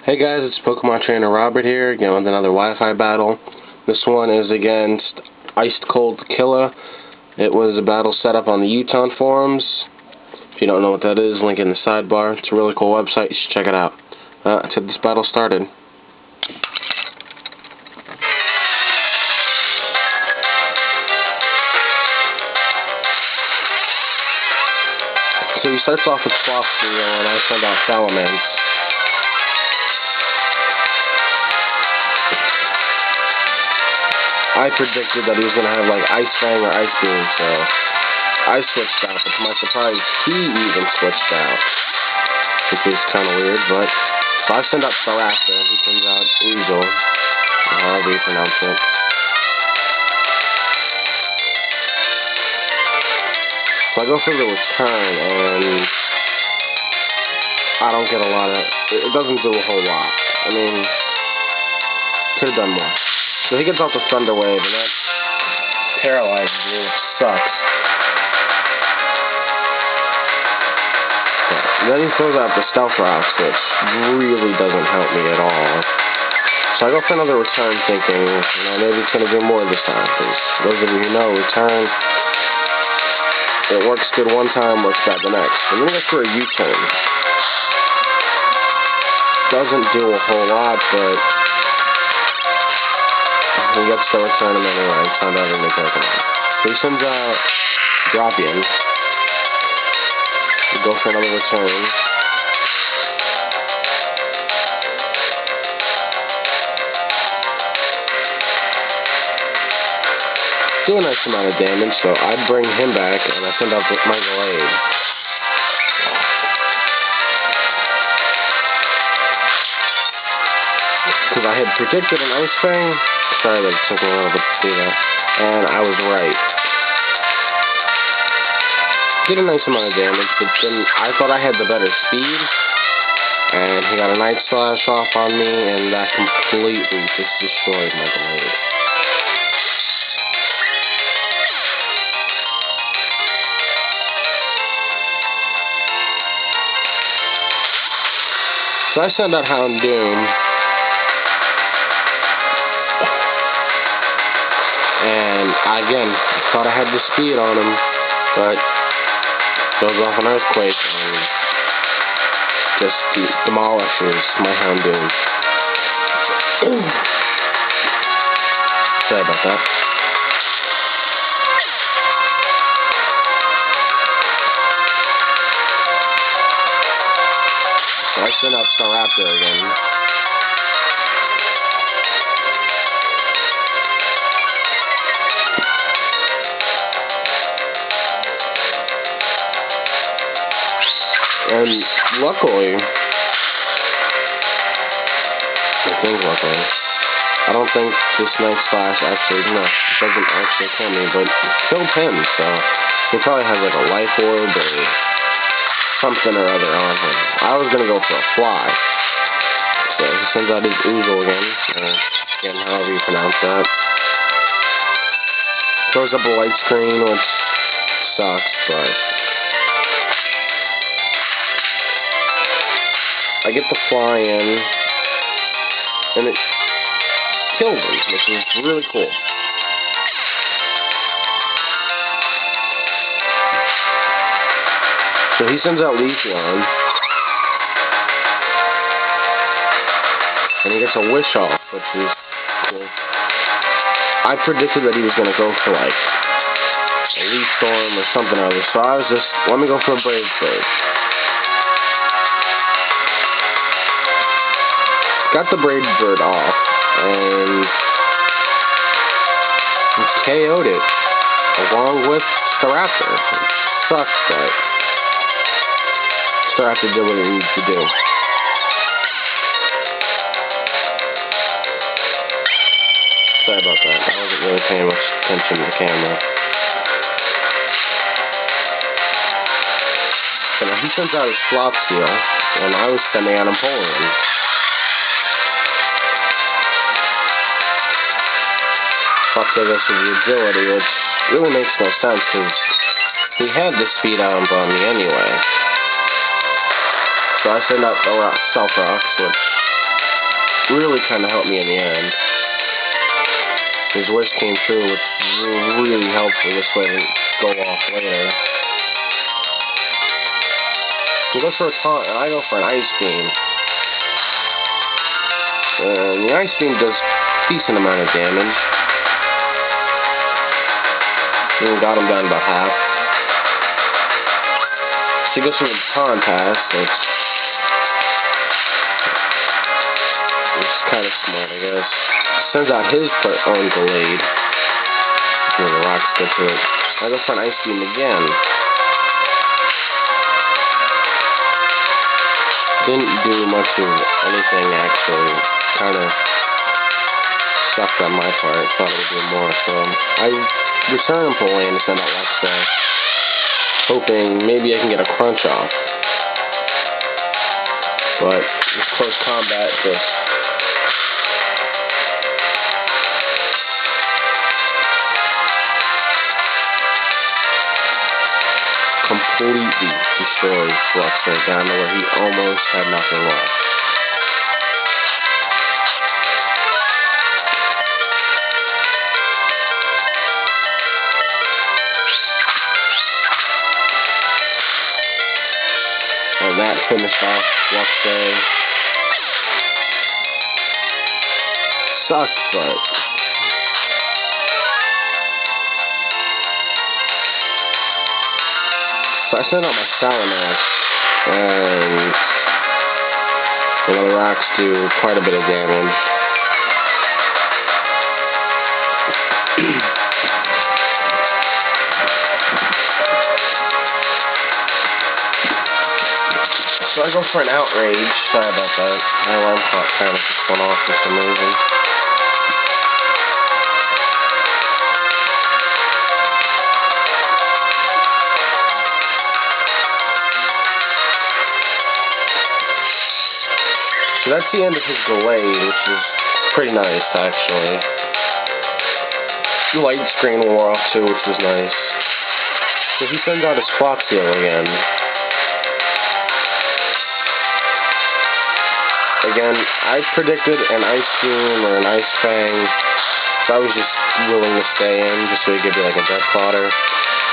Hey guys, it's Pokemon Trainer Robert here, again with another Wi-Fi battle. This one is against WS.IceColdKilla. It was a battle set up on the Uuttitan Forums. If you don't know what that is, link in the sidebar. It's a really cool website, you should check it out. Let's get this battle started. So he starts off with Slopsteel, and I send out Salamence. I predicted that he was going to have like Ice Fang or Ice Beam, so I switched out, but to my surprise, he even switched out, which was kind of weird, but so I send out Staraptor, and he sends out Weasel, however you pronounce it. So I go for the return, and I don't get a lot of, it doesn't do a whole lot. I mean, could have done more. So he gets off the Thunder Wave, and that paralyzes me, which sucks. And then he throws out the Stealth Rocks, which really doesn't help me at all. So I go for another return thinking, maybe it's going to do more this time, because those of you who know, return, it works good one time, works bad the next. And then I go for a U-turn. Doesn't do a whole lot, but he gets to return him anyway and send out a new Pokemon. So he sends out Dropion. We go for another return. Do a nice amount of damage, so I bring him back and I send out my Glade. Because I had predicted an Ice Fang. Sorry that it took me a little bit to see that. And I was right. Did a nice amount of damage, but then I thought I had the better speed. And he got a Night Slash off on me, and that completely just destroyed my Glade. So I sent out Houndoom. And again, I thought I had the speed on him, but goes off an Earthquake and just demolishes my Houndoom. Sorry about that. So I sent out Staraptor again. And luckily, I don't think this Night Slash actually, no, it doesn't actually kill me, but it killed him, so he probably has like a Life Orb or something or other on him. I was going to go for a Fly. So he sends out his Oozle again, again, however you pronounce that. Throws up a Light Screen, which sucks, but I get the Fly in, and it kills him, which is really cool. So he sends out Leafeon, and he gets a Wish Off, which is cool. I predicted that he was going to go for like a Leaf Storm or something or other, so I was just, let me go for a Brave Bird. Got the Brave Bird off, and KO'd it, along with Staraptor. It sucks, but Staraptor did what it needed to do. Sorry about that, I wasn't really paying much attention to the camera. So now he sends out his Slopsteel, and I was sending out Empoleon. Plus, I guess, with the agility, which really makes no sense, because he had the speed out on me anyway. So I send out the Stealth Rocks, which really kind of helped me in the end. His wish came true, which is really helpful. This way to go off later. He goes for a taunt, and I go for an ice beam. And the ice beam does a decent amount of damage. And got him down about half. So he goes for the taunt pass, which is kind of smart, I guess. Sends out his own Gallade. When the rocks get to it. I go for an ice beam again. Didn't do much of anything actually. Kind of sucked on my part. Thought it would do more. So I return Napoleon to send out Lexi, hoping maybe I can get a crunch off. But this close combat just completely destroys Fluxer down to where he almost had nothing left. And that finished off Fluxer. Sucked, but so I sent out my Salamax, and the rocks do quite a bit of damage. So I go for an Outrage. Sorry about that. My alarm clock kind of just went off for some reason. So that's the end of his Gallade, which is pretty nice, actually. The light screen wore off too, which was nice. So he sends out his Foxtail again. Again, I predicted an Ice Beam or an Ice Fang, so I was just willing to stay in, just so he could be like a Death Plotter.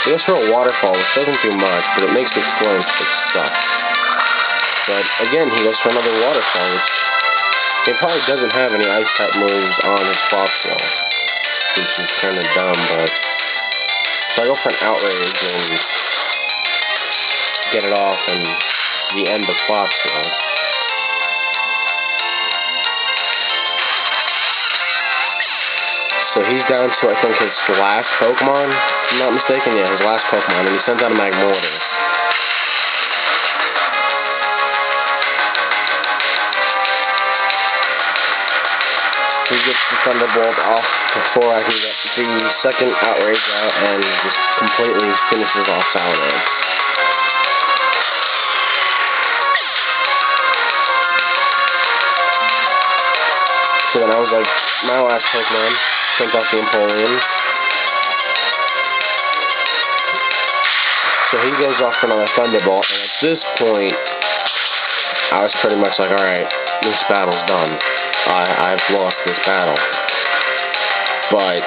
He goes for a Waterfall, which doesn't do much, but it makes me flinch, which sucks. But again, he goes for another Waterfall, which he probably doesn't have any Ice-type moves on his Foxtail, which is kind of dumb, but so I go for an Outrage and get it off and the end of Foxtail. So he's down to, I think, his last Pokemon, if I'm not mistaken. Yeah, his last Pokemon, and he sends out a Magmortar. He gets the Thunderbolt off before I can get the second Outrage out and just completely finishes off Salamence. So then I was like, my last Pokemon, sent out the Empoleon. So he goes off for another Thunderbolt, and at this point, I was pretty much like, alright, this battle's done. I've lost this battle. But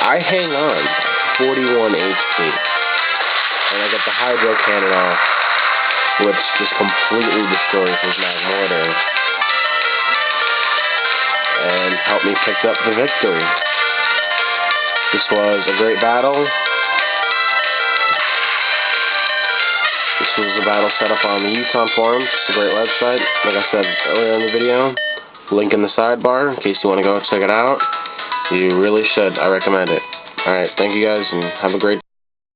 I hang on 41 HP. And I get the Hydro Cannon off, which just completely destroys his Magmortar. And helped me pick up the victory. This was a great battle. This was a battle set up on the Uuttitan Forum. It's a great website. Like I said earlier in the video. Link in the sidebar in case you want to go check it out. You really should. I recommend it. Alright, thank you guys and have a great